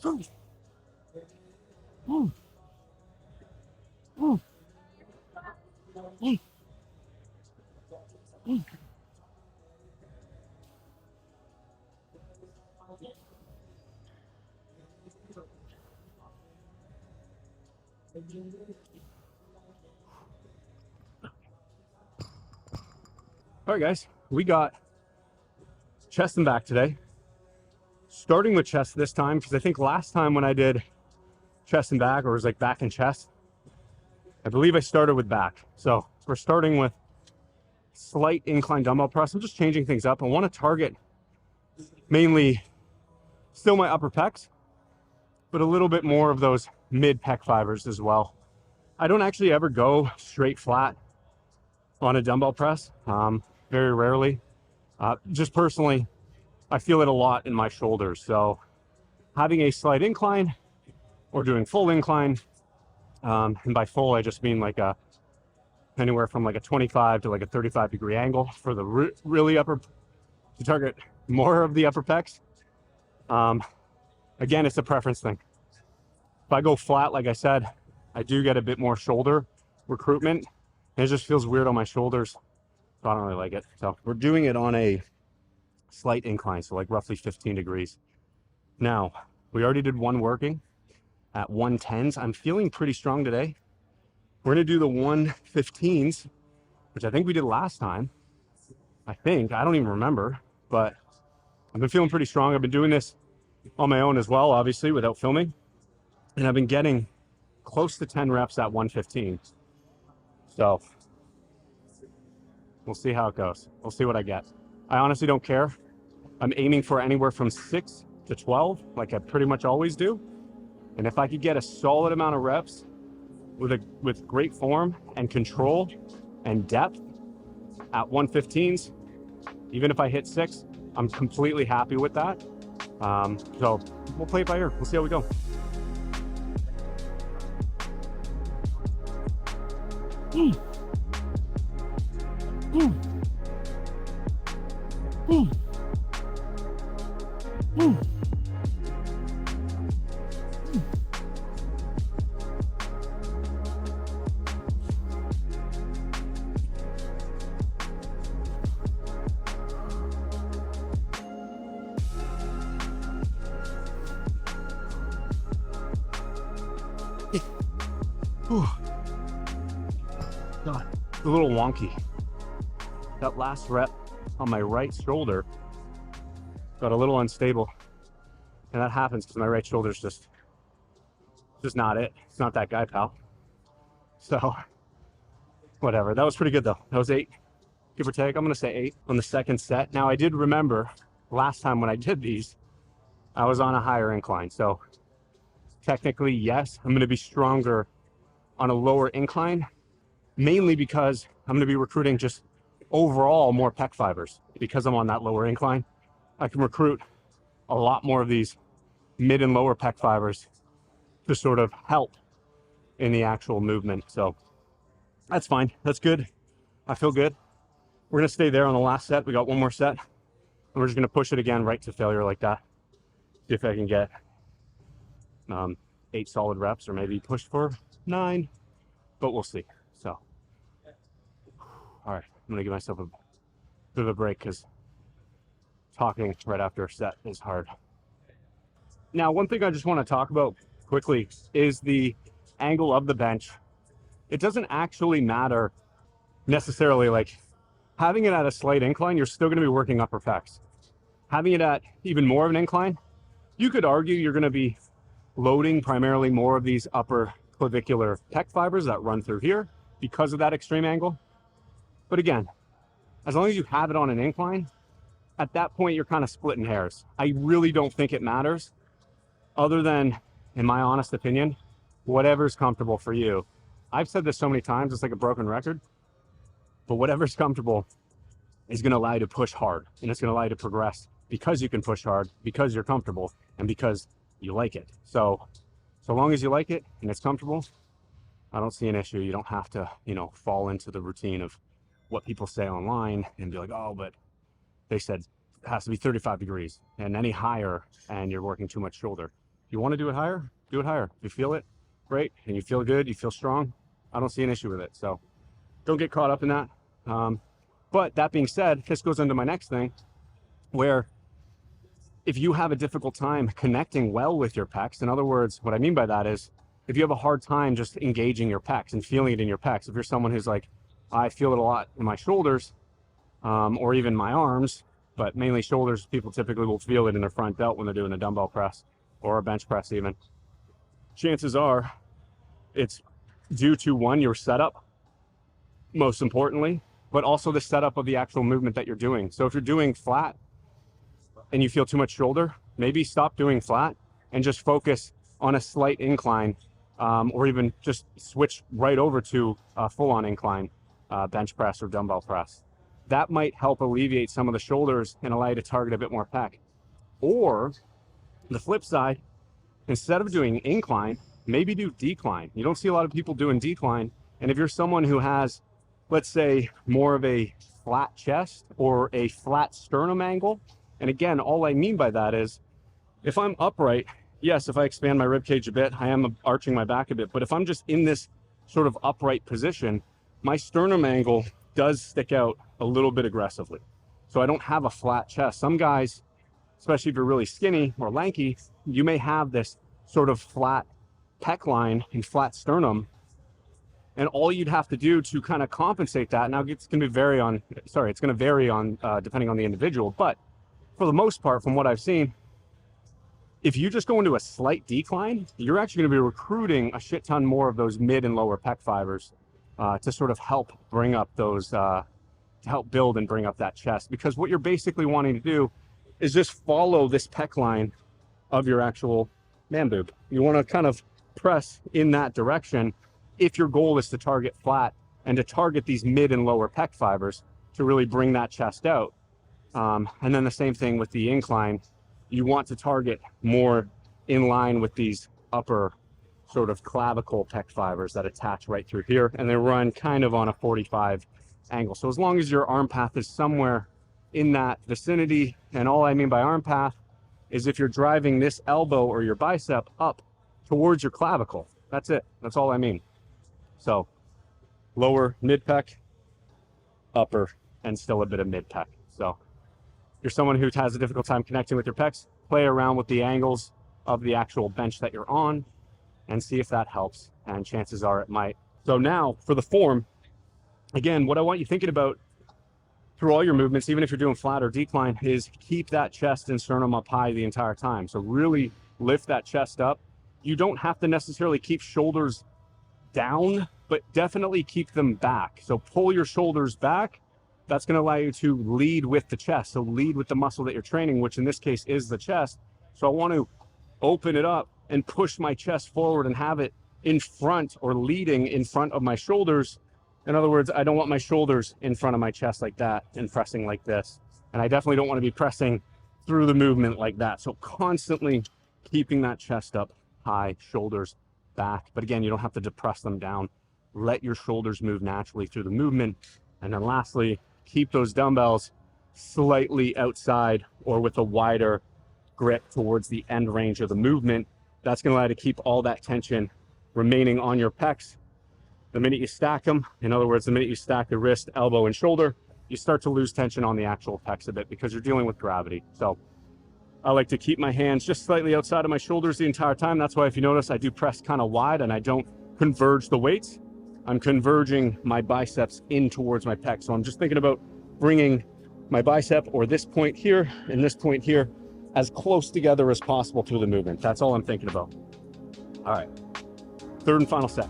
All right, guys, we got chest and back today. Starting with chest this time, because I think last time when I did chest and back, or it was like back and chest, I believe I started with back. So we're starting with slight incline dumbbell press. I'm just changing things up. I want to target mainly still my upper pecs, but a little bit more of those mid pec fibers as well. I don't actually ever go straight flat on a dumbbell press, very rarely. Just personally, I feel it a lot in my shoulders. So having a slight incline or doing full incline, and by full, I just mean like anywhere from like a 25 to like a 35-degree angle for the really upper, to target more of the upper pecs. Again, it's a preference thing. If I go flat, like I said, I do get a bit more shoulder recruitment, and it just feels weird on my shoulders. So I don't really like it. So we're doing it on a slight incline, so like roughly 15 degrees. Now, we already did one working at 110s. I'm feeling pretty strong today. We're gonna do the 115s, which I think we did last time. I don't even remember, but I've been feeling pretty strong. I've been doing this on my own as well, obviously, without filming. And I've been getting close to 10 reps at 115. So we'll see how it goes. We'll see what I get. I honestly don't care. I'm aiming for anywhere from 6 to 12, like I pretty much always do. And if I could get a solid amount of reps with great form and control and depth at 115s, even if I hit 6, I'm completely happy with that. So we'll play it by ear. We'll see how we go. God, a little wonky. That last rep on my right shoulder got a little unstable, and that happens because my right shoulder's just not it. It's not that guy, pal. So whatever. That was pretty good though. That was 8, give or take. I'm gonna say 8 on the second set. Now I did remember last time when I did these, I was on a higher incline. So technically, yes, I'm gonna be stronger on a lower incline, mainly because I'm gonna be recruiting just overall more pec fibers. Because I'm on that lower incline, I can recruit a lot more of these mid and lower pec fibers to sort of help in the actual movement. So that's fine, that's good. I feel good. We're gonna stay there on the last set. We got one more set, and we're just gonna push it again right to failure like that. See if I can get 8 solid reps, or maybe push for 9, but we'll see. So, all right, I'm gonna give myself a bit of a break because talking right after a set is hard. Now, one thing I just want to talk about quickly is the angle of the bench. It doesn't actually matter necessarily, like having it at a slight incline, you're still going to be working upper pecs. Having it at even more of an incline, you could argue you're going to be loading primarily more of these upper clavicular pec fibers that run through here because of that extreme angle. But again, as long as you have it on an incline, at that point, you're kind of splitting hairs. I really don't think it matters, other than, in my honest opinion, whatever's comfortable for you. I've said this so many times, it's like a broken record, but whatever's comfortable is going to allow you to push hard, and it's going to allow you to progress because you can push hard, because you're comfortable, and because you like it. So long as you like it and it's comfortable, I don't see an issue. You don't have to, fall into the routine of what people say online and be like, oh, but they said it has to be 35 degrees and any higher and you're working too much shoulder. If you want to do it higher, do it higher. If you feel it, great, and you feel good, you feel strong, I don't see an issue with it. So don't get caught up in that. But that being said, this goes into my next thing, where if you have a difficult time connecting well with your pecs, in other words, what I mean by that is, if you have a hard time just engaging your pecs and feeling it in your pecs, if you're someone who's like, I feel it a lot in my shoulders, or even my arms, but mainly shoulders, people typically will feel it in their front delt when they're doing a dumbbell press or a bench press even. Chances are it's due to, one, your setup, most importantly, but also the setup of the actual movement that you're doing. So if you're doing flat and you feel too much shoulder, maybe stop doing flat and just focus on a slight incline, or even just switch right over to a full-on incline bench press or dumbbell press. That might help alleviate some of the shoulders and allow you to target a bit more pec. Or the flip side, instead of doing incline, maybe do decline. You don't see a lot of people doing decline. And if you're someone who has, let's say, more of a flat chest or a flat sternum angle, and again, all I mean by that is, if I'm upright, yes, if I expand my rib cage a bit, I am arching my back a bit, but if I'm just in this sort of upright position, my sternum angle does stick out a little bit aggressively. So I don't have a flat chest. Some guys, especially if you're really skinny or lanky, you may have this sort of flat pec line and flat sternum. And all you'd have to do to kind of compensate that, now it's going to vary on, depending on the individual, but for the most part, from what I've seen, if you just go into a slight decline, you're actually going to be recruiting a shit ton more of those mid and lower pec fibers to sort of help bring up those, to help build and bring up that chest. Because what you're basically wanting to do is just follow this pec line of your actual man boob. You want to kind of press in that direction if your goal is to target flat and to target these mid and lower pec fibers to really bring that chest out. And then the same thing with the incline. You want to target more in line with these upper sort of clavicle pec fibers that attach right through here, and they run kind of on a 45 angle. So as long as your arm path is somewhere in that vicinity, and all I mean by arm path is if you're driving this elbow or your bicep up towards your clavicle, that's it. That's all I mean. So lower mid pec, upper, and still a bit of mid pec. So you're someone who has a difficult time connecting with your pecs, play around with the angles of the actual bench that you're on and see if that helps, and chances are it might. So now for the form, again, what I want you thinking about through all your movements, even if you're doing flat or decline, is keep that chest and sternum up high the entire time. So really lift that chest up. You don't have to necessarily keep shoulders down, but definitely keep them back. So pull your shoulders back. That's going to allow you to lead with the chest. So lead with the muscle that you're training, which in this case is the chest. So I want to open it up and push my chest forward and have it in front or leading in front of my shoulders. In other words, I don't want my shoulders in front of my chest like that and pressing like this. And I definitely don't want to be pressing through the movement like that. So constantly keeping that chest up high, shoulders back. But again, you don't have to depress them down. Let your shoulders move naturally through the movement. And then lastly, keep those dumbbells slightly outside or with a wider grip towards the end range of the movement. That's going to allow you to keep all that tension remaining on your pecs. The minute you stack them, in other words, the minute you stack the wrist, elbow, and shoulder, you start to lose tension on the actual pecs a bit because you're dealing with gravity. So I like to keep my hands just slightly outside of my shoulders the entire time. That's why if you notice, I do press kind of wide and I don't converge the weights. I'm converging my biceps in towards my pecs. So I'm just thinking about bringing my bicep or this point here and this point here as close together as possible through the movement. That's all I'm thinking about. All right, third and final set.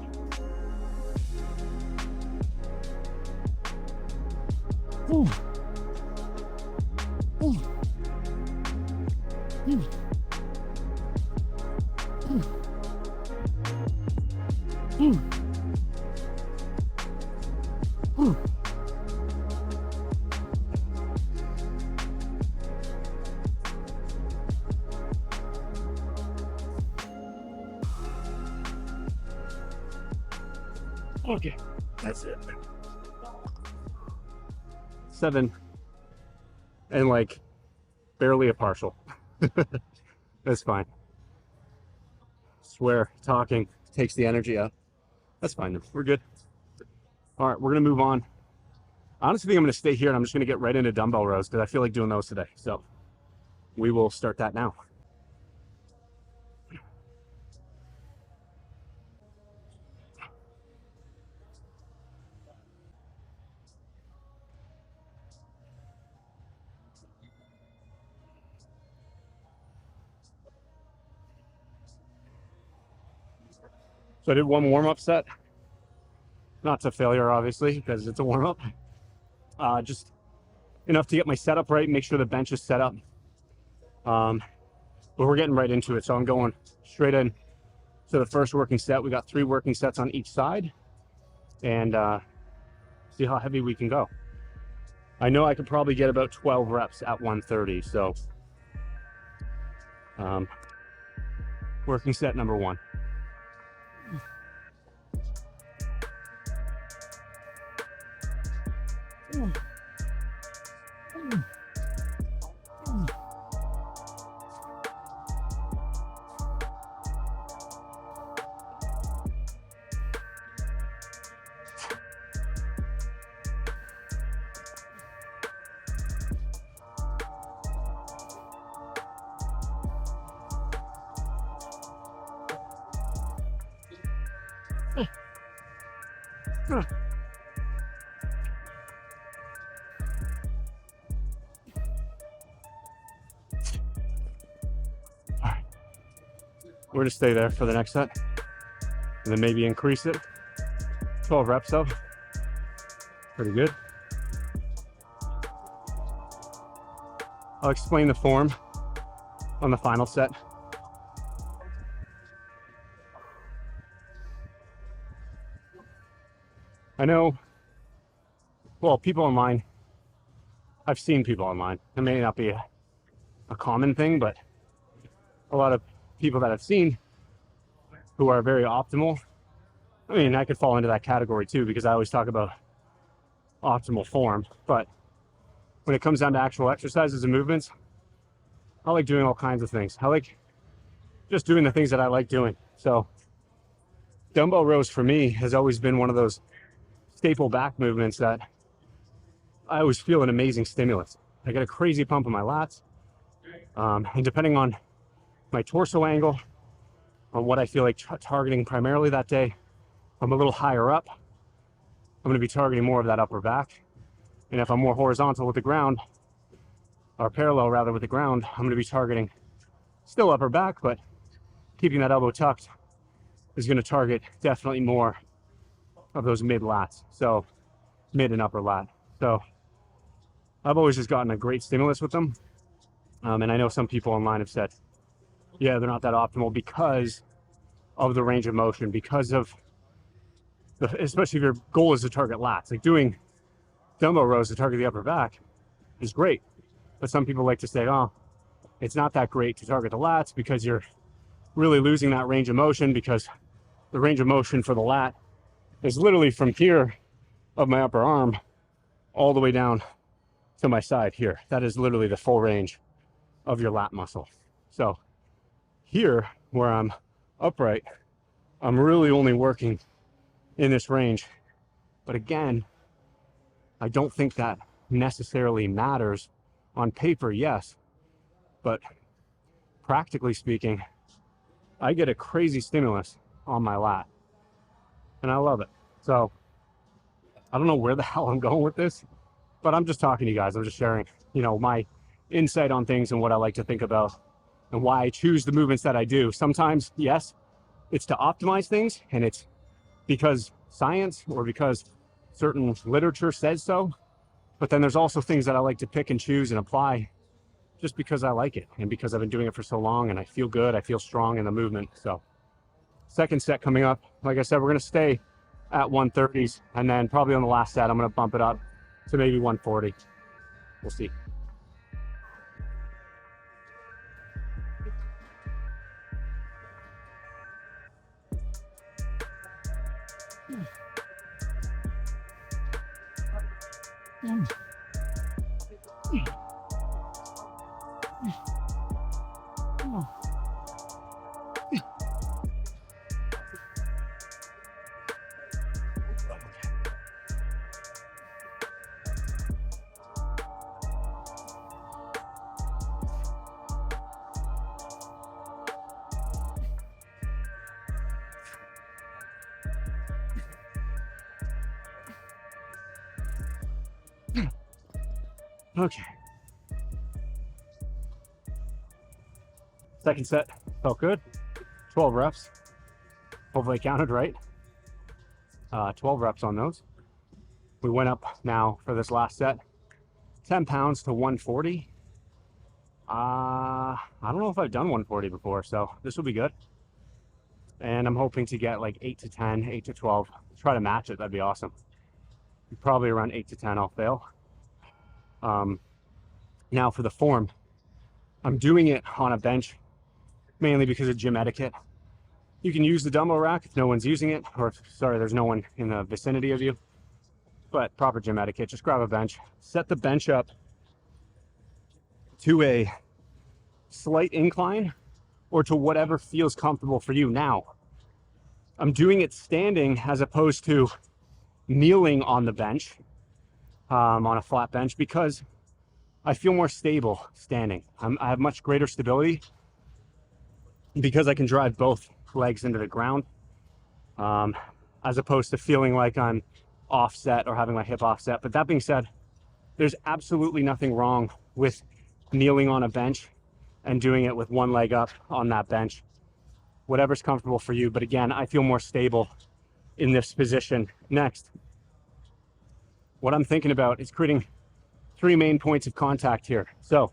Ooh. Ooh. Ooh. Ooh. Ooh. Ooh. Okay, that's it. 7 and like barely a partial. That's fine. Swear, talking takes the energy out. That's fine though. We're good. All right, we're gonna move on. I honestly think I'm gonna stay here and I'm just gonna get right into dumbbell rows because I feel like doing those today. So we will start that now. So I did one warm-up set. Not to failure, obviously, because it's a warm-up. Just enough to get my setup right, make sure the bench is set up. But we're getting right into it, so I'm going straight in to the first working set. We got 3 working sets on each side, and see how heavy we can go. I know I could probably get about 12 reps at 130, so working set number 1. We're gonna stay there for the next set and then maybe increase it. 12 reps of, pretty good. I'll explain the form on the final set. I know, well, people online, I've seen people online. It may not be a common thing, but a lot of people that I've seen who are very optimal. I mean, I could fall into that category too, because I always talk about optimal form. But when it comes down to actual exercises and movements, I like doing all kinds of things. I like just doing the things that I like doing. So dumbbell rows for me has always been one of those staple back movements that I always feel an amazing stimulus. I get a crazy pump in my lats. And depending on my torso angle, on what I feel like targeting primarily that day, I'm a little higher up, I'm going to be targeting more of that upper back. And if I'm more horizontal with the ground, or parallel rather with the ground, I'm going to be targeting still upper back, but keeping that elbow tucked is going to target definitely more of those mid lats, so mid and upper lat. So I've always just gotten a great stimulus with them. And I know some people online have said, yeah, they're not that optimal because of the range of motion, because of especially if your goal is to target lats. Like doing dumbbell rows to target the upper back is great, but some people like to say, oh, it's not that great to target the lats because you're really losing that range of motion, because the range of motion for the lat is literally from here of my upper arm all the way down to my side here. That is literally the full range of your lat muscle. So here, where I'm upright, I'm really only working in this range. But again, I don't think that necessarily matters. On paper, yes, but practically speaking, I get a crazy stimulus on my lat, and I love it. So I don't know where the hell I'm going with this, but I'm just talking to you guys. I'm just sharing, you know, my insight on things and what I like to think about and why I choose the movements that I do. Sometimes, yes, it's to optimize things, and it's because science or because certain literature says so. But then there's also things that I like to pick and choose and apply just because I like it and because I've been doing it for so long and I feel good, I feel strong in the movement. So second set coming up, like I said, we're going to stay at 130s, and then probably on the last set I'm going to bump it up to maybe 140. We'll see. Okay. Second set felt good. 12 reps. Hopefully I counted right. 12 reps on those. We went up now for this last set, 10 pounds to 140. I don't know if I've done 140 before, so this will be good. And I'm hoping to get like 8 to 10, 8 to 12. Try to match it, that'd be awesome. Probably around 8 to 10 I'll fail. Now for the form, I'm doing it on a bench, mainly because of gym etiquette. You can use the dumbbell rack if no one's using it, or sorry, there's no one in the vicinity of you. But proper gym etiquette, just grab a bench, set the bench up to a slight incline or to whatever feels comfortable for you. Now, I'm doing it standing as opposed to kneeling on the bench, on a flat bench, because I feel more stable standing. I have much greater stability because I can drive both legs into the ground, as opposed to feeling like I'm offset or having my hip offset. But that being said, there's absolutely nothing wrong with kneeling on a bench and doing it with one leg up on that bench. Whatever's comfortable for you. But again, I feel more stable in this position. Next, what I'm thinking about is creating 3 main points of contact here. So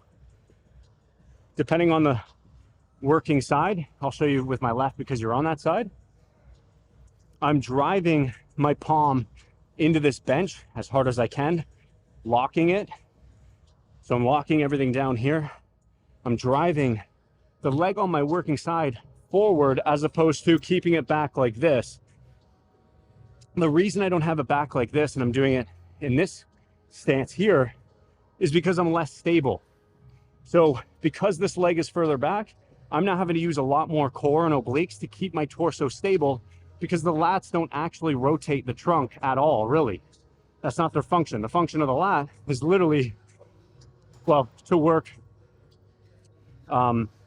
depending on the working side, I'll show you with my left because you're on that side. I'm driving my palm into this bench as hard as I can, locking it. So I'm locking everything down here. I'm driving the leg on my working side forward as opposed to keeping it back like this. The reason I don't have it back like this and I'm doing it in this stance here is because I'm less stable. So because this leg is further back, I'm now having to use a lot more core and obliques to keep my torso stable, because the lats don't actually rotate the trunk at all, really. That's not their function. The function of the lat is literally, well, to work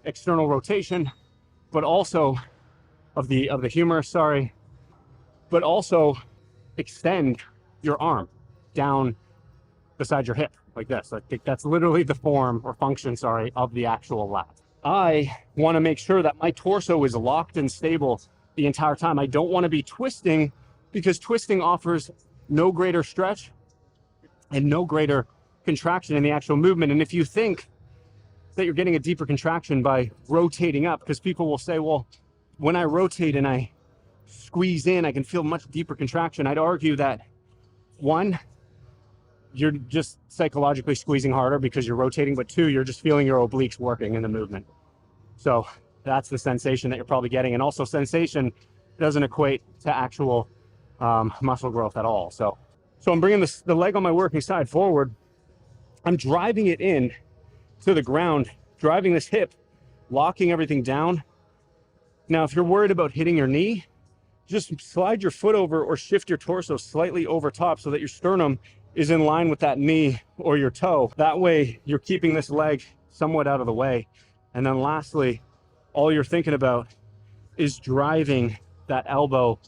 external rotation, but also of the humerus, sorry, but also extend your arm down beside your hip like this. I think that's literally the form or function, sorry, of the actual lat. I want to make sure that my torso is locked and stable the entire time. I don't want to be twisting, because twisting offers no greater stretch and no greater contraction in the actual movement. And if you think that you're getting a deeper contraction by rotating up, because people will say, well, when I rotate and I squeeze in, I can feel much deeper contraction. I'd argue that, one, you're just psychologically squeezing harder because you're rotating, but two, you're just feeling your obliques working in the movement. So that's the sensation that you're probably getting. And also, sensation doesn't equate to actual muscle growth at all. So I'm bringing the leg on my working side forward. I'm driving it in to the ground, driving this hip, locking everything down. Now, if you're worried about hitting your knee, just slide your foot over or shift your torso slightly over top so that your sternum is in line with that knee or your toe. That way you're keeping this leg somewhat out of the way. And then lastly, all you're thinking about is driving that elbow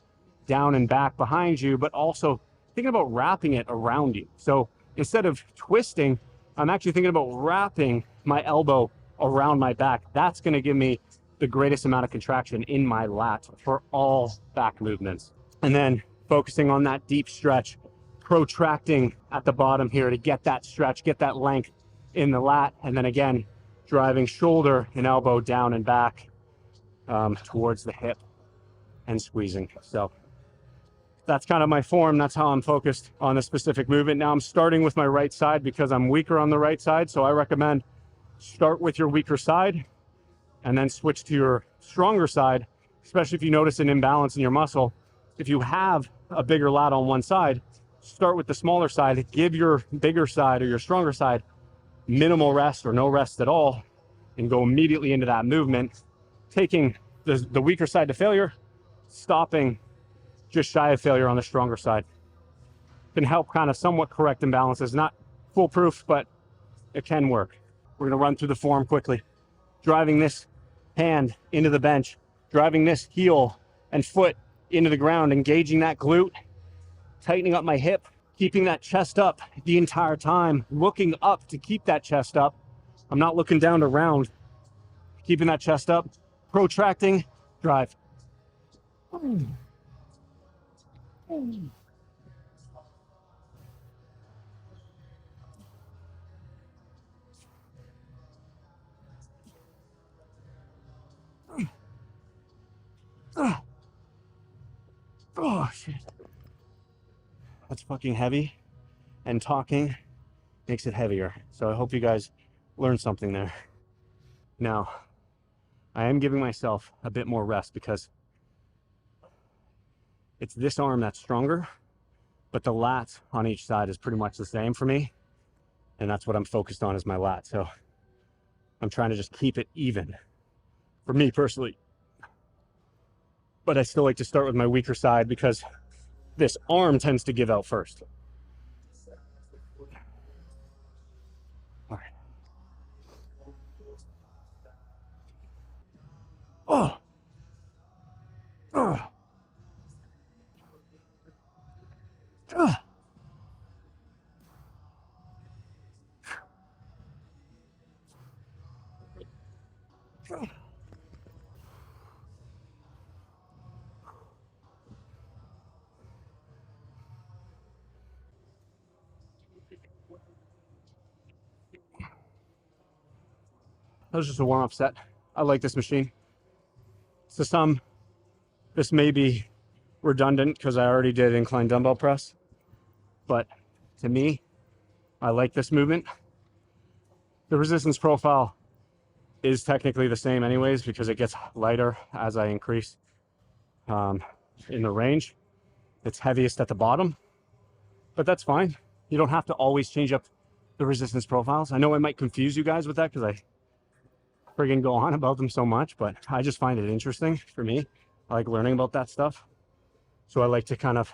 down and back behind you, but also thinking about wrapping it around you. So instead of twisting, I'm actually thinking about wrapping my elbow around my back. That's going to give me the greatest amount of contraction in my lat for all back movements. And then focusing on that deep stretch, protracting at the bottom here to get that stretch, get that length in the lat. And then again, driving shoulder and elbow down and back towards the hip and squeezing. So that's kind of my form. That's how I'm focused on a specific movement. Now I'm starting with my right side because I'm weaker on the right side. So I recommend start with your weaker side and then switch to your stronger side, especially if you notice an imbalance in your muscle. If you have a bigger lat on one side, start with the smaller side, give your bigger side or your stronger side minimal rest or no rest at all, and go immediately into that movement, taking the weaker side to failure, stopping just shy of failure on the stronger side. Can help kind of somewhat correct imbalances. Not foolproof, but it can work. We're gonna run through the form quickly. Driving this hand into the bench, driving this heel and foot into the ground, engaging that glute, tightening up my hip, keeping that chest up the entire time, looking up to keep that chest up. I'm not looking down to round, keeping that chest up, protracting, drive. Oh, shit. That's fucking heavy, and talking makes it heavier. So I hope you guys learned something there. Now, I am giving myself a bit more rest because it's this arm that's stronger, but the lats on each side is pretty much the same for me. And that's what I'm focused on, is my lat. So I'm trying to just keep it even for me personally. But I still like to start with my weaker side because this arm tends to give out first. All right. Oh. Oh. Oh. That was just a warm-up set. I like this machine. To some, this may be redundant because I already did incline dumbbell press, but to me, I like this movement. The resistance profile is technically the same anyways because it gets lighter as I increase in the range. It's heaviest at the bottom, but that's fine. You don't have to always change up the resistance profiles. I know I might confuse you guys with that because I friggin' go on about them so much, but I just find it interesting for me. I like learning about that stuff. So I like to kind of,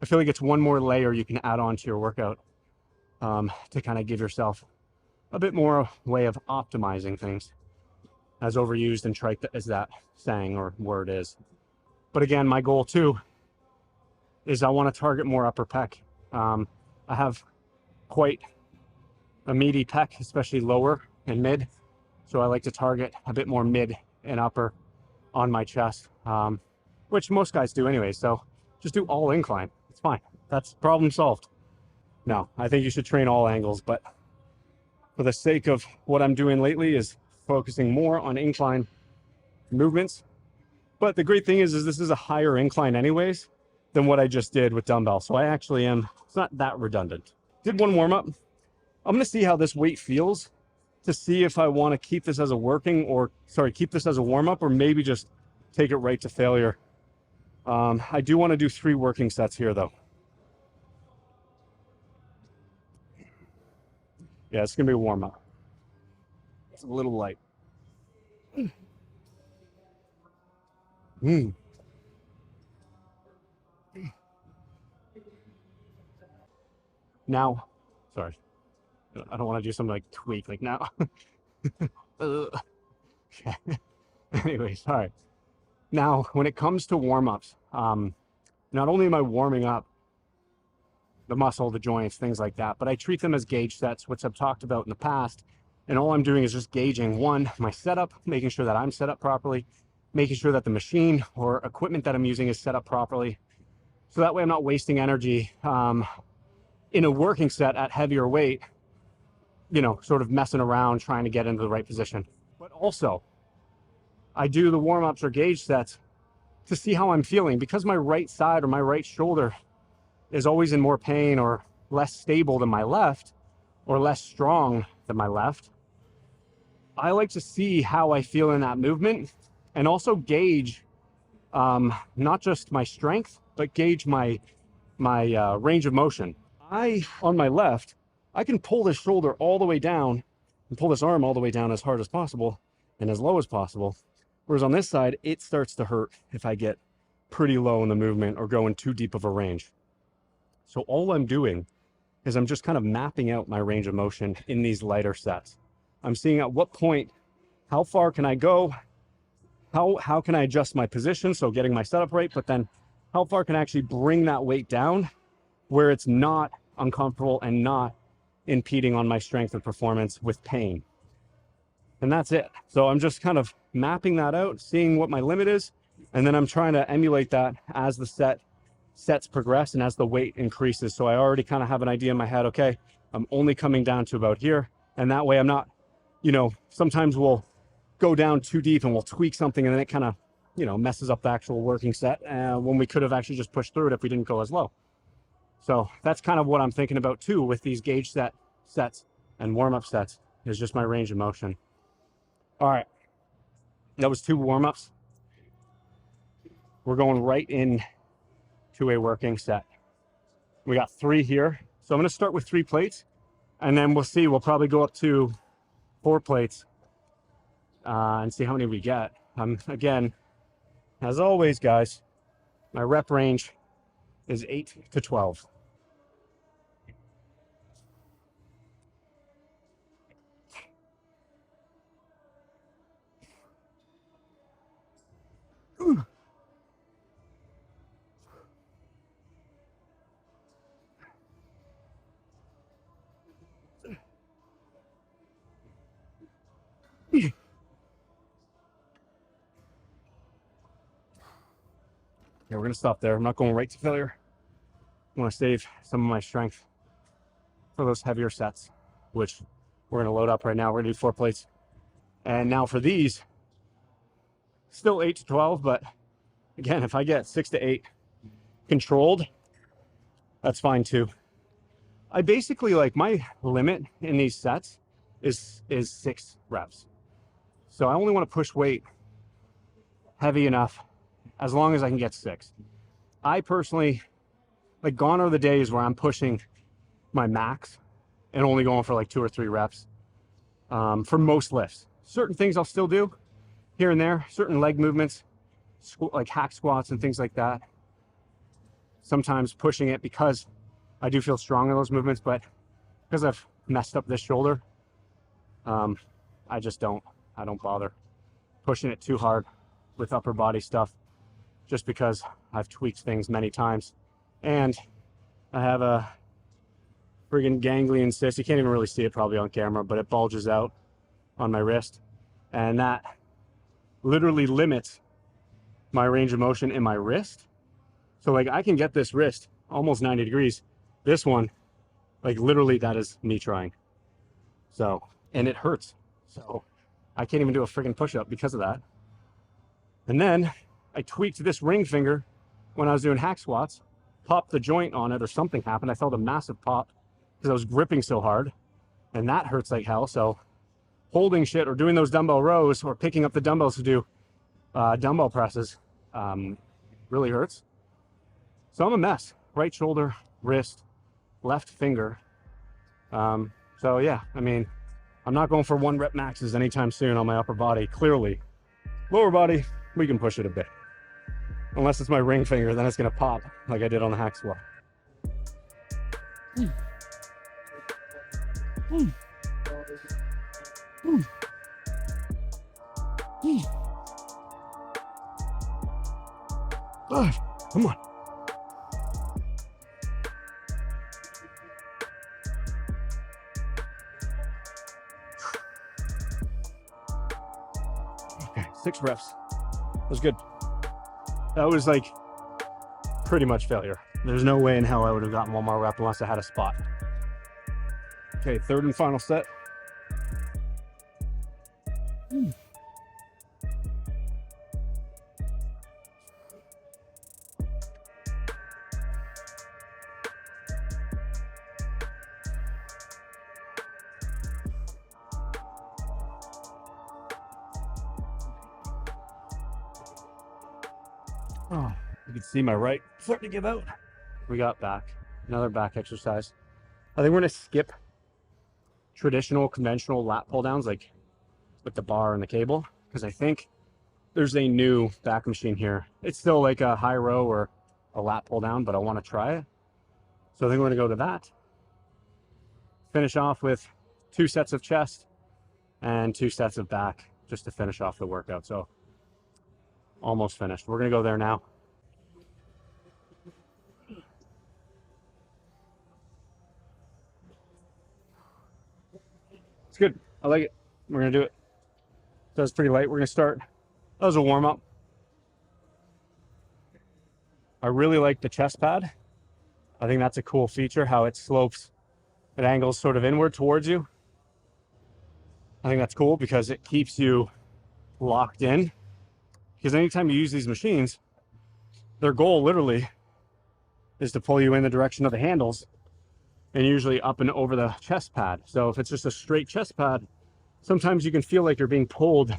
I feel like it's one more layer you can add on to your workout to kind of give yourself a bit more way of optimizing things, as overused and trite as that saying or word is. But again, my goal too is I want to target more upper pec. I have quite a meaty pec, especially lower and mid. So I like to target a bit more mid and upper on my chest, which most guys do anyway. So just do all incline. It's fine. That's problem solved. No, I think you should train all angles, but for the sake of what I'm doing lately is focusing more on incline movements. But the great thing is this is a higher incline anyways than what I just did with dumbbell. So I actually am, it's not that redundant. Did one warm up. I'm going to see how this weight feels to see if I want to keep this as a working or, sorry, keep this as a warm up or maybe just take it right to failure. I do want to do 3 working sets here though. Yeah, it's going to be a warm up. It's a little light. Now, sorry, I don't want to do something like tweak like now. Okay. Anyways, all right. Now, when it comes to warm-ups, not only am I warming up the muscle, the joints, things like that, but I treat them as gauge sets, which I've talked about in the past. And all I'm doing is just gauging, one, my setup, making sure that I'm set up properly, making sure that the machine or equipment that I'm using is set up properly. So that way I'm not wasting energy in a working set at heavier weight, you know, sort of messing around trying to get into the right position. But also, I do the warm-ups or gauge sets to see how I'm feeling. Because my right side or my right shoulder is always in more pain or less stable than my left, or less strong than my left, I like to see how I feel in that movement and also gauge not just my strength, but gauge my range of motion. On my left, I can pull this shoulder all the way down and pull this arm all the way down as hard as possible and as low as possible. Whereas on this side, it starts to hurt if I get pretty low in the movement or go in too deep of a range. So all I'm doing is I'm just kind of mapping out my range of motion in these lighter sets. I'm seeing at what point, how far can I go? How can I adjust my position? So getting my setup right, but then how far can I actually bring that weight down where it's not uncomfortable and not impeding on my strength and performance with pain. And that's it. So I'm just kind of mapping that out, seeing what my limit is, and then I'm trying to emulate that as the sets progress and as the weight increases. So I already kind of have an idea in my head, okay, I'm only coming down to about here. And that way I'm not, you know, sometimes we'll go down too deep and we'll tweak something and then it kind of, you know, messes up the actual working set when we could have actually just pushed through it if we didn't go as low. So that's kind of what I'm thinking about too with these Gage sets and warm-up sets, is just my range of motion. All right, that was 2 warm-ups. We're going right in to a working set. We got 3 here. So I'm going to start with 3 plates, and then we'll see. We'll probably go up to 4 plates and see how many we get. Again, as always, guys, my rep range is 8 to 12. Yeah, we're gonna stop there. I'm not going right to failure. I want to save some of my strength for those heavier sets, which we're gonna load up right now. We're gonna do 4 plates. And now for these, still 8 to 12, but again, if I get 6 to 8 controlled, that's fine too. I basically, like, my limit in these sets is 6 reps. So I only want to push weight heavy enough as long as I can get 6. I personally, like, gone are the days where I'm pushing my max and only going for like 2 or 3 reps for most lifts. Certain things I'll still do here and there, certain leg movements, like hack squats and things like that. Sometimes pushing it because I do feel strong in those movements, but because I've messed up this shoulder, I don't bother pushing it too hard with upper body stuff, just because I've tweaked things many times. And I have a friggin' ganglion cyst. You can't even really see it probably on camera, but it bulges out on my wrist. And that literally limits my range of motion in my wrist. So like, I can get this wrist almost 90 degrees. This one, like, literally that is me trying. So, and it hurts. So I can't even do a friggin' push-up because of that. And then I tweaked this ring finger when I was doing hack squats, popped the joint on it or something happened. I felt a massive pop because I was gripping so hard, and that hurts like hell. So holding shit or doing those dumbbell rows or picking up the dumbbells to do dumbbell presses really hurts. So I'm a mess. Right shoulder, wrist, left finger. So yeah, I mean, I'm not going for 1 rep maxes anytime soon on my upper body, clearly. Lower body, we can push it a bit. Unless it's my ring finger, then it's gonna pop like I did on the hack squat. Come on. Okay, 6 reps. That was good. That was like pretty much failure. There's no way in hell I would have gotten 1 more rep unless I had a spot. Okay, 3rd and final set. Oh, you can see my right starting to give out. We got back, another back exercise. I think we're gonna skip traditional, conventional lat pull downs, like with the bar and the cable, because I think there's a new back machine here. It's still like a high row or a lat pull down, but I want to try it. So I think we're gonna go to that. Finish off with 2 sets of chest and 2 sets of back, just to finish off the workout. So almost finished. We're gonna go there now. It's good. I like it. We're gonna do it. That's pretty light. We're gonna start. That was a warm up. I really like the chest pad. I think that's a cool feature, how it slopes, it angles sort of inward towards you. I think that's cool because it keeps you locked in. Because anytime you use these machines, their goal literally is to pull you in the direction of the handles, and usually up and over the chest pad. So if it's just a straight chest pad, sometimes you can feel like you're being pulled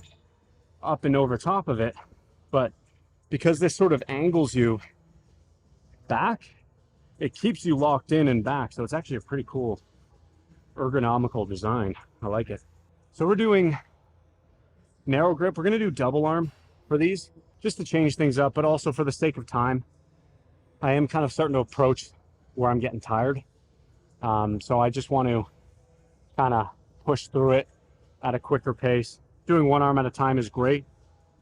up and over top of it. But because this sort of angles you back, it keeps you locked in and back. So it's actually a pretty cool ergonomical design. I like it. So we're doing narrow grip. We're going to do double arm for these just to change things up, but also for the sake of time. I am kind of starting to approach where I'm getting tired. So I just want to kind of push through it at a quicker pace. Doing one arm at a time is great,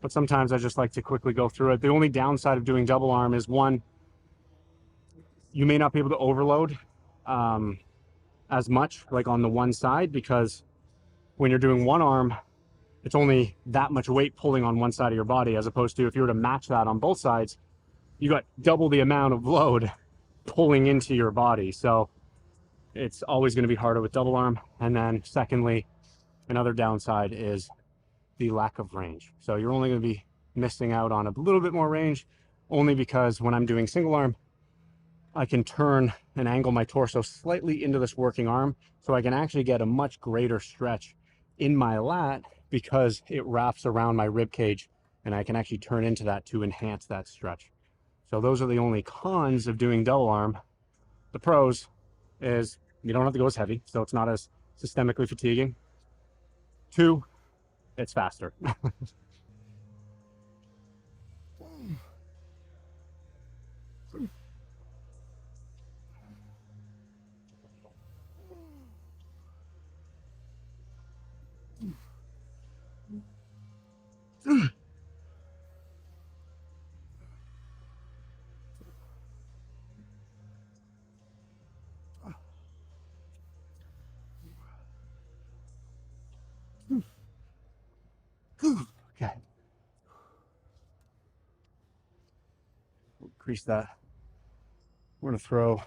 but sometimes I just like to quickly go through it. The only downside of doing double arm is, one, you may not be able to overload as much like on the one side, because when you're doing one arm, it's only that much weight pulling on one side of your body, as opposed to if you were to match that on both sides, you got double the amount of load pulling into your body. So it's always going to be harder with double arm. And then secondly, another downside is the lack of range. So you're only going to be missing out on a little bit more range, only because when I'm doing single arm, I can turn and angle my torso slightly into this working arm, so I can actually get a much greater stretch in my lat because it wraps around my rib cage, and I can actually turn into that to enhance that stretch. So those are the only cons of doing double arm. The pros is you don't have to go as heavy, so it's not as systemically fatiguing. 2, it's faster. Okay. Increase that. We're going to throw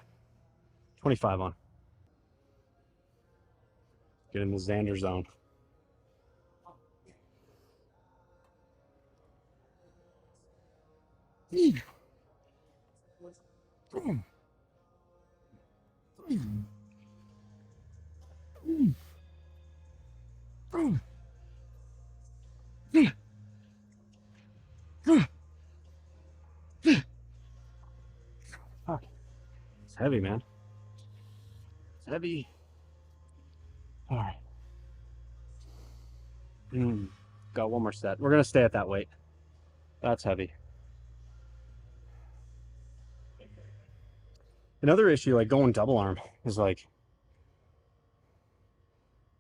25 on. Get in the Xander zone. Fuck. It's heavy, man. It's heavy. All right. Got one more set. We're going to stay at that weight. That's heavy. Another issue, like going double arm, is like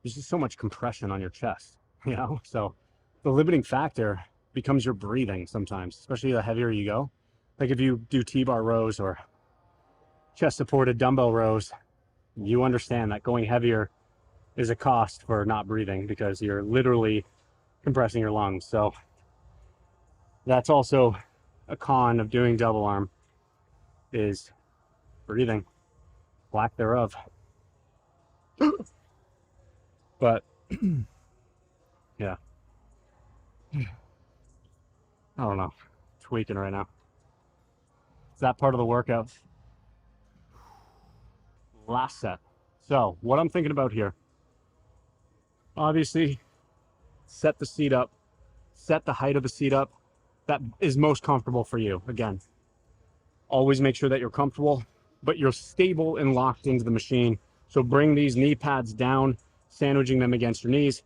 there's just so much compression on your chest, you know? So the limiting factor becomes your breathing sometimes, especially the heavier you go. Like if you do T-bar rows or chest supported dumbbell rows, you understand that going heavier is a cost for not breathing because you're literally compressing your lungs. So that's also a con of doing double arm, is breathing, lack thereof. But yeah, I don't know, tweaking right now. It's that part of the workout. Last set. So what I'm thinking about here, obviously set the seat up, set the height of the seat up that is most comfortable for you. Again, always make sure that you're comfortable, but you're stable and locked into the machine. So bring these knee pads down, sandwiching them against your knees,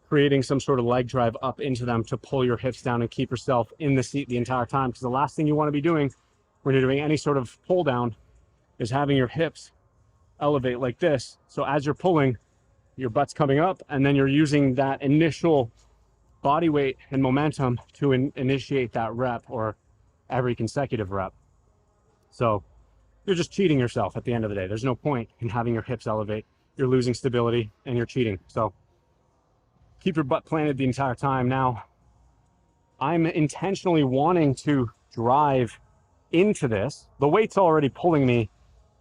creating some sort of leg drive up into them to pull your hips down and keep yourself in the seat the entire time. Because the last thing you want to be doing when you're doing any sort of pull down is having your hips elevate like this. So as you're pulling, your butt's coming up, and then you're using that initial body weight and momentum to initiate that rep or every consecutive rep. So you're just cheating yourself at the end of the day. There's no point in having your hips elevate you're losing stability and you're cheating. So keep your butt planted the entire time. Now, I'm intentionally wanting to drive into this. The weight's already pulling me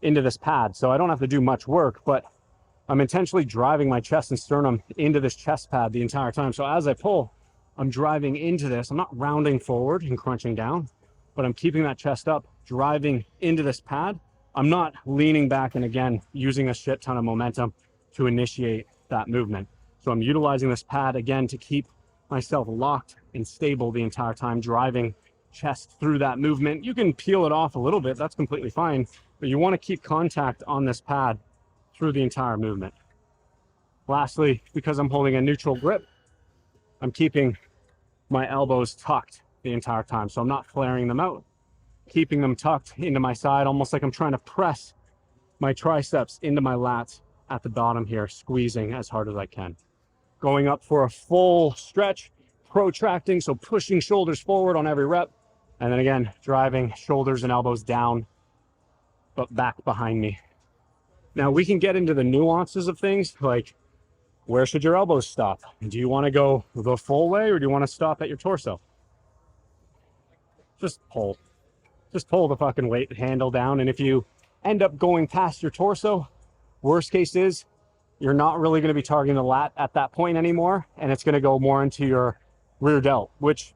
into this pad, so I don't have to do much work, but I'm intentionally driving my chest and sternum into this chest pad the entire time. So as I pull, I'm driving into this. I'm not rounding forward and crunching down, but I'm keeping that chest up, driving into this pad. I'm not leaning back and again, using a shit ton of momentum to initiate that movement. So I'm utilizing this pad again to keep myself locked and stable the entire time, driving chest through that movement. You can peel it off a little bit, that's completely fine, but you want to keep contact on this pad through the entire movement. Lastly, because I'm holding a neutral grip, I'm keeping my elbows tucked the entire time. So I'm not flaring them out, keeping them tucked into my side, almost like I'm trying to press my triceps into my lats at the bottom here, squeezing as hard as I can. Going up for a full stretch, protracting, so pushing shoulders forward on every rep. And then again, driving shoulders and elbows down, but back behind me. Now we can get into the nuances of things, like where should your elbows stop? Do you want to go the full way or do you want to stop at your torso? Just pull the fucking weight handle down. And if you end up going past your torso, worst case is you're not really going to be targeting the lat at that point anymore, and it's going to go more into your rear delt, which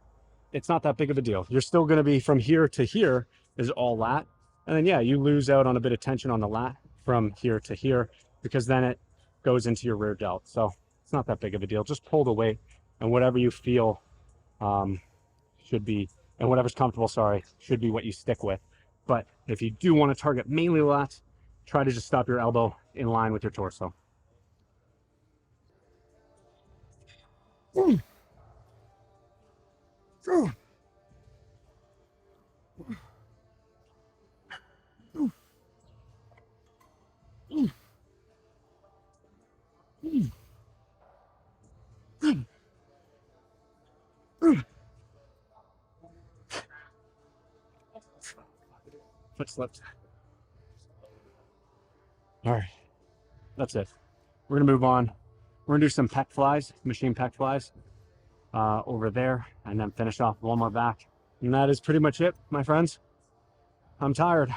it's not that big of a deal. You're still going to be from here to here is all lat. And then, yeah, you lose out on a bit of tension on the lat from here to here, because then it goes into your rear delt. So it's not that big of a deal. Just pull the weight, and whatever you feel should be, and whatever's comfortable, sorry, should be what you stick with. But if you do want to target mainly lats, try to just stop your elbow in line with your torso. Foot slipped. All right, that's it. We're gonna move on. We're gonna do some pec flies, machine pec flies over there, and then finish off one more back. And that is pretty much it, my friends. I'm tired.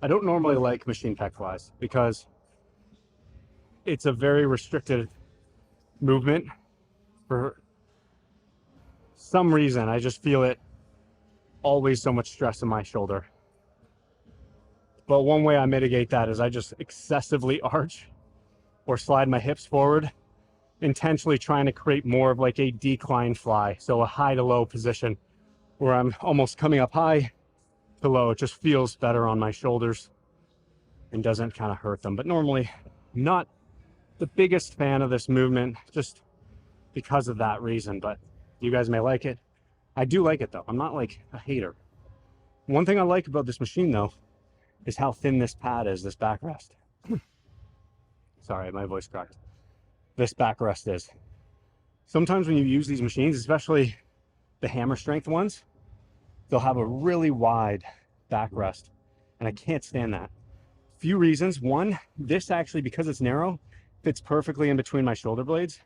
I don't normally like machine pec flies because it's a very restricted movement. For some reason, I just feel it always so much stress in my shoulder. But one way I mitigate that is I just excessively arch or slide my hips forward, intentionally trying to create more of like a decline fly. So a high to low position where I'm almost coming up high to low. It just feels better on my shoulders and doesn't kind of hurt them. But normally not the biggest fan of this movement just because of that reason, but you guys may like it. I do like it though. I'm not like a hater. One thing I like about this machine though is how thin this pad is, this backrest. Sorry, my voice cracked. This backrest is. Sometimes when you use these machines, especially the hammer strength ones, they'll have a really wide backrest, and I can't stand that. Few reasons. One, this actually, because it's narrow, fits perfectly in between my shoulder blades,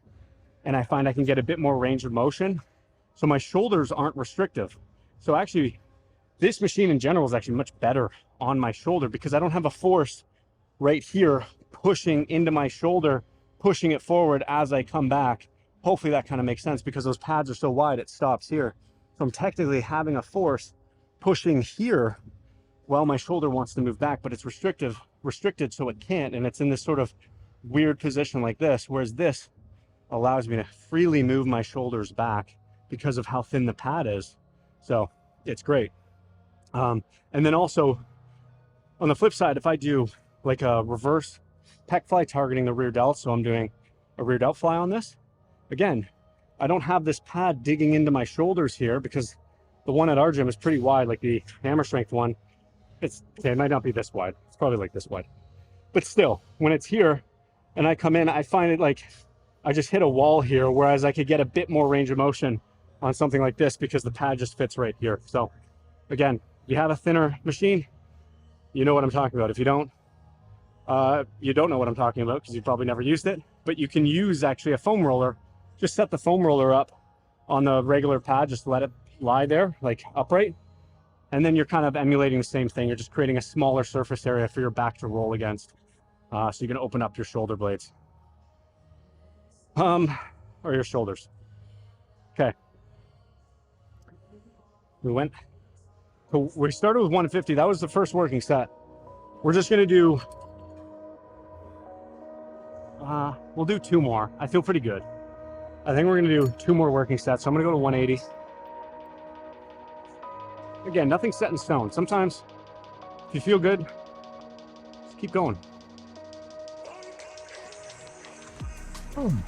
and I find I can get a bit more range of motion, so my shoulders aren't restrictive. So actually, this machine in general is actually much better on my shoulder because I don't have a force right here pushing into my shoulder, pushing it forward as I come back. Hopefully that kind of makes sense because those pads are so wide, it stops here. So I'm technically having a force pushing here while my shoulder wants to move back, but it's restricted so it can't, and it's in this sort of weird position like this, whereas this allows me to freely move my shoulders back because of how thin the pad is. So it's great. And then also on the flip side, if I do like a reverse pec fly targeting the rear delt, so I'm doing a rear delt fly on this, again, I don't have this pad digging into my shoulders here because the one at our gym is pretty wide, like the hammer strength one. It might not be this wide. It's probably like this wide. But still, when it's here and I come in, I find it like I just hit a wall here, whereas I could get a bit more range of motion on something like this because the pad just fits right here. So again, you have a thinner machine, you know what I'm talking about. If you don't know what I'm talking about because you probably never used it, but you can use actually a foam roller. Just set the foam roller up on the regular pad, just let it lie there like upright. And then you're kind of emulating the same thing. You're just creating a smaller surface area for your back to roll against. So you can open up your shoulder blades. Or your shoulders. Okay. We started with 150. That was the first working set. We're just gonna do, we'll do 2 more. I feel pretty good. I think we're gonna do 2 more working sets. So I'm gonna go to 180. Again, nothing's set in stone. Sometimes, if you feel good, just keep going. Boom.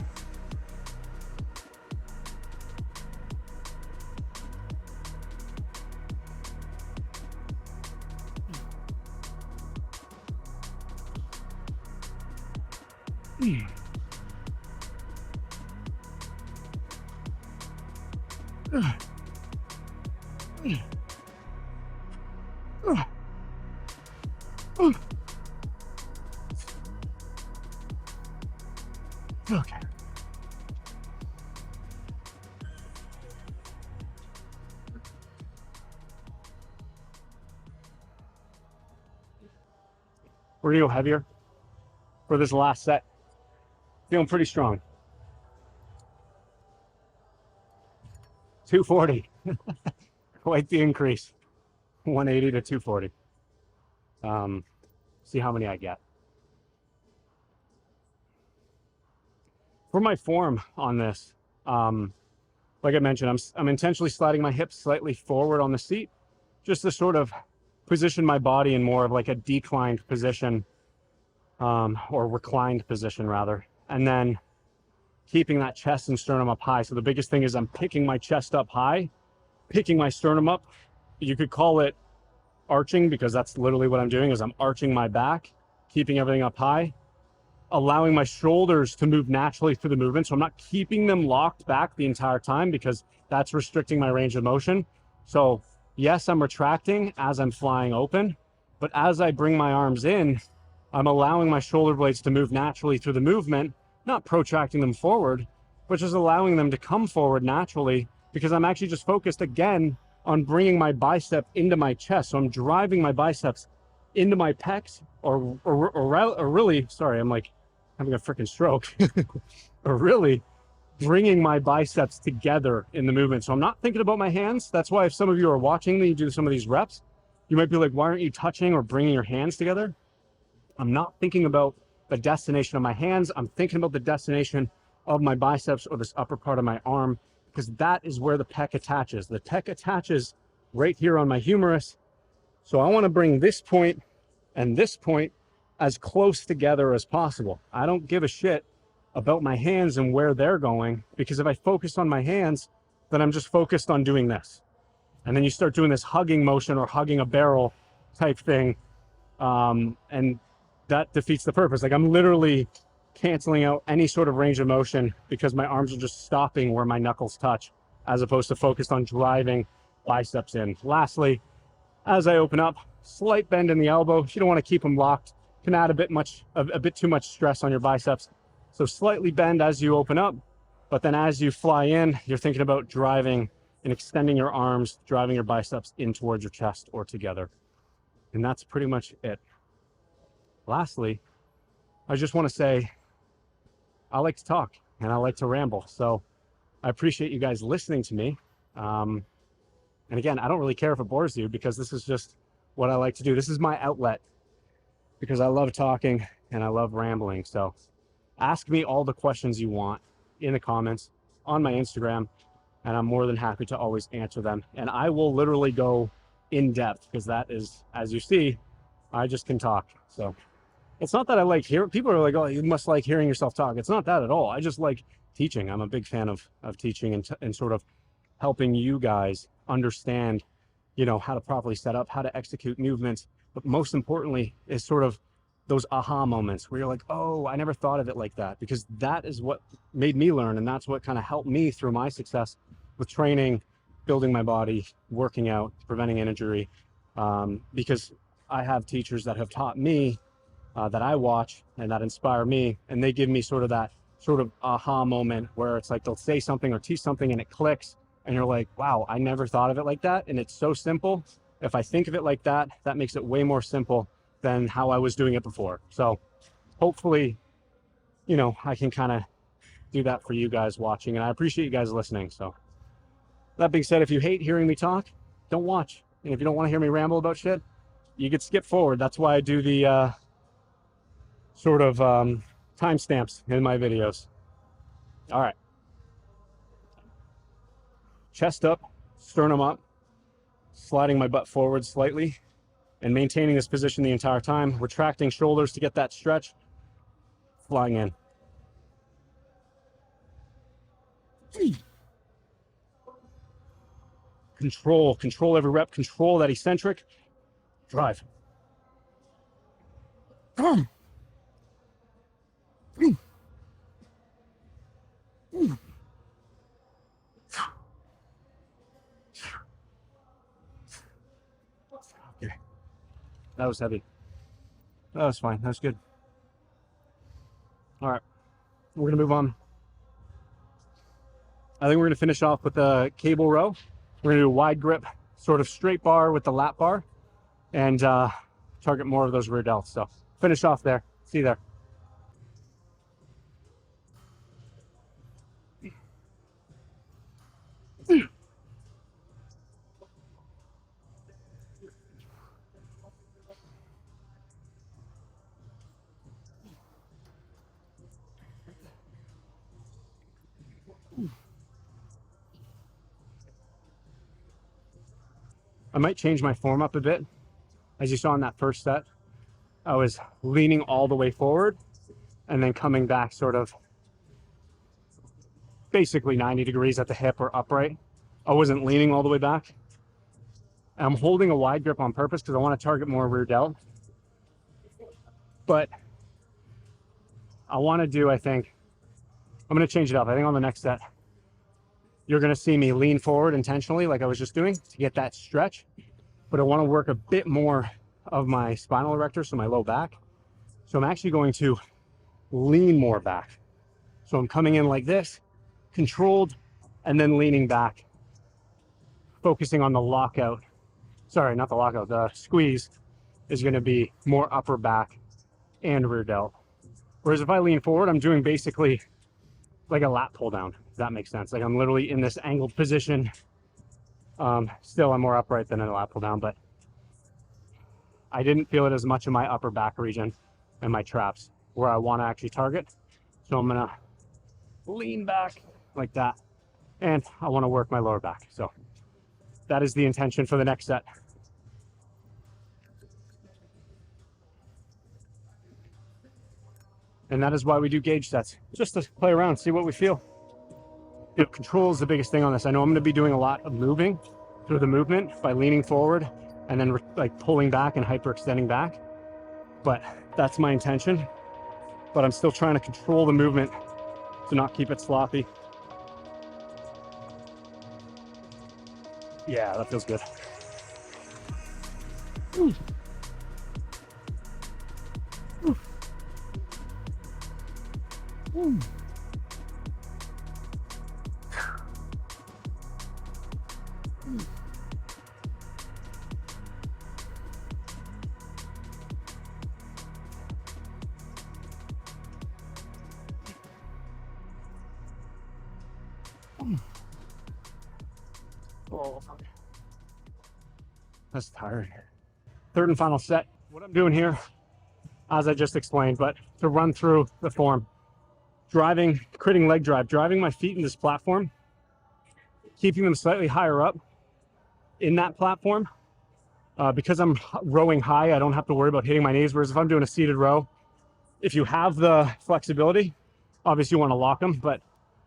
Okay. We're gonna go heavier for this last set. Feeling pretty strong. 240. Quite the increase. 180 to 240. See how many I get. For my form on this, like I mentioned, I'm intentionally sliding my hips slightly forward on the seat, just to sort of position my body in more of like a declined position, or reclined position rather, and then keeping that chest and sternum up high. So the biggest thing is I'm picking my chest up high, picking my sternum up. You could call it arching because that's literally what I'm doing, is I'm arching my back, keeping everything up high, allowing my shoulders to move naturally through the movement. So I'm not keeping them locked back the entire time because that's restricting my range of motion. So yes, I'm retracting as I'm flying open, but as I bring my arms in, I'm allowing my shoulder blades to move naturally through the movement, not protracting them forward, but just allowing them to come forward naturally because I'm actually just focused again on bringing my bicep into my chest. So I'm driving my biceps into my pecs, or really, sorry, I'm like having a freaking stroke, or really bringing my biceps together in the movement. So I'm not thinking about my hands. That's why if some of you are watching me do some of these reps, you might be like, why aren't you touching or bringing your hands together? I'm not thinking about the destination of my hands. I'm thinking about the destination of my biceps or this upper part of my arm, because that is where the pec attaches. The pec attaches right here on my humerus. So I want to bring this point and this point as close together as possible. I don't give a shit about my hands and where they're going, because if I focus on my hands, then I'm just focused on doing this. And then you start doing this hugging motion or hugging a barrel type thing. And that defeats the purpose. Like I'm literally canceling out any sort of range of motion because my arms are just stopping where my knuckles touch, as opposed to focused on driving biceps in. Lastly, as I open up, slight bend in the elbow. You don't want to keep them locked. Can add a bit too much stress on your biceps. So slightly bend as you open up, but then as you fly in, you're thinking about driving and extending your arms, driving your biceps in towards your chest or together. And that's pretty much it. Lastly, I just want to say, I like to talk and I like to ramble. So I appreciate you guys listening to me. And again, I don't really care if it bores you because this is just what I like to do. This is my outlet because I love talking and I love rambling. So ask me all the questions you want in the comments on my Instagram, and I'm more than happy to always answer them. And I will literally go in depth because that is, as you see, I just can talk. So it's not that I like hearing, people are like, oh, you must like hearing yourself talk. It's not that at all. I just like teaching. I'm a big fan of teaching and sort of helping you guys understand, you know, how to properly set up, how to execute movements, but most importantly is sort of those aha moments where you're like, oh, I never thought of it like that, because that is what made me learn, and that's what kind of helped me through my success with training, building my body, working out, preventing injury, because I have teachers that have taught me, that I watch and that inspire me, and they give me sort of that sort of aha moment where it's like they'll say something or teach something and it clicks, and you're like, wow, I never thought of it like that, and it's so simple. If I think of it like that, that makes it way more simple than how I was doing it before. So hopefully, you know, I can kind of do that for you guys watching, and I appreciate you guys listening. So that being said, if you hate hearing me talk, don't watch. And if you don't want to hear me ramble about shit, you could skip forward. That's why I do the sort of timestamps in my videos. All right. Chest up, sternum up, sliding my butt forward slightly, and maintaining this position the entire time, retracting shoulders to get that stretch, flying in. Control every rep, control that eccentric, drive. Okay, that was heavy. That was fine, that was good. All right, we're gonna move on. I think we're gonna finish off with a cable row. We're gonna do a wide grip, sort of straight bar with the lap bar, and target more of those rear delts. So finish off there, see you there. I might change my form up a bit. As you saw in that first set, I was leaning all the way forward and then coming back sort of basically 90 degrees at the hip or upright. I wasn't leaning all the way back. I'm holding a wide grip on purpose because I want to target more rear delt. But I want to do, I think, I'm going to change it up. I think on the next set, you're going to see me lean forward intentionally like I was just doing to get that stretch. But I want to work a bit more of my spinal erector, so my low back. So I'm actually going to lean more back. So I'm coming in like this, controlled, and then leaning back, focusing on the lockout. Sorry, not the lockout, the squeeze is going to be more upper back and rear delt. Whereas if I lean forward, I'm doing basically like a lat pull down, if that makes sense. Like I'm literally in this angled position. Still, I'm more upright than in a lat pull down, but I didn't feel it as much in my upper back region and my traps where I want to actually target. So I'm gonna lean back like that, and I want to work my lower back. So that is the intention for the next set. And that is why we do gauge sets, just to play around, see what we feel. You know, control is the biggest thing on this. I know I'm going to be doing a lot of moving through the movement by leaning forward and then like pulling back and hyperextending back. But that's my intention. But I'm still trying to control the movement to not keep it sloppy. Yeah, that feels good. Ooh. Ooh. Ooh. Oh, fuck. That's tiring. Third and final set. What I'm doing here, as I just explained, but to run through the form, creating leg drive, driving my feet in this platform, keeping them slightly higher up in that platform. Because I'm rowing high, I don't have to worry about hitting my knees. Whereas if I'm doing a seated row, if you have the flexibility, obviously you want to lock them, but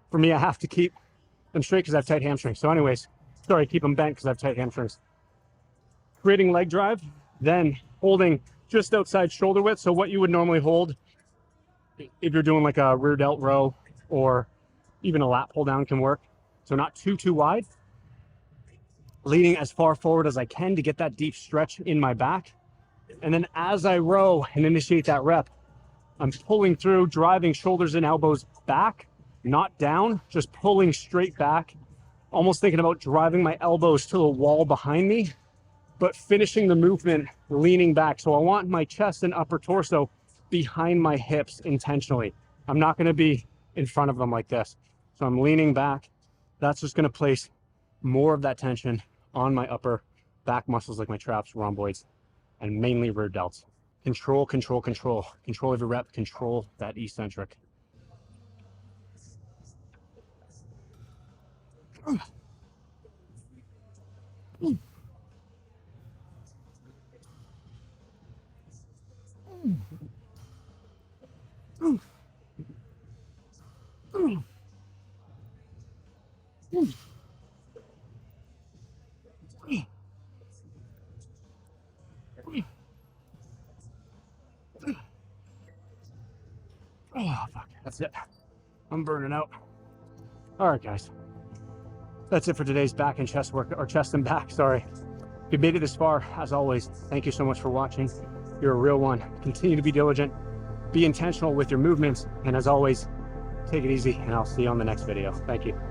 for me, I have to keep them straight because I have tight hamstrings. So anyways, sorry, keep them bent because I have tight hamstrings. Creating leg drive, then holding just outside shoulder width. So what you would normally hold if you're doing like a rear delt row or even a lat pull down can work. So not too wide. Leaning as far forward as I can to get that deep stretch in my back. And then as I row and initiate that rep, I'm pulling through, driving shoulders and elbows back, not down, just pulling straight back. Almost thinking about driving my elbows to the wall behind me, but finishing the movement leaning back. So I want my chest and upper torso behind my hips intentionally. I'm not going to be in front of them like this. So I'm leaning back. That's just going to place more of that tension on my upper back muscles like my traps, rhomboids, and mainly rear delts. Control, control, control. Control every rep, control that eccentric. Oh, fuck. That's it. I'm burning out. All right, guys. That's it for today's back and chest work, or chest and back, sorry. If you made it this far, as always, thank you so much for watching. You're a real one. Continue to be diligent, be intentional with your movements, and as always, take it easy, and I'll see you on the next video. Thank you.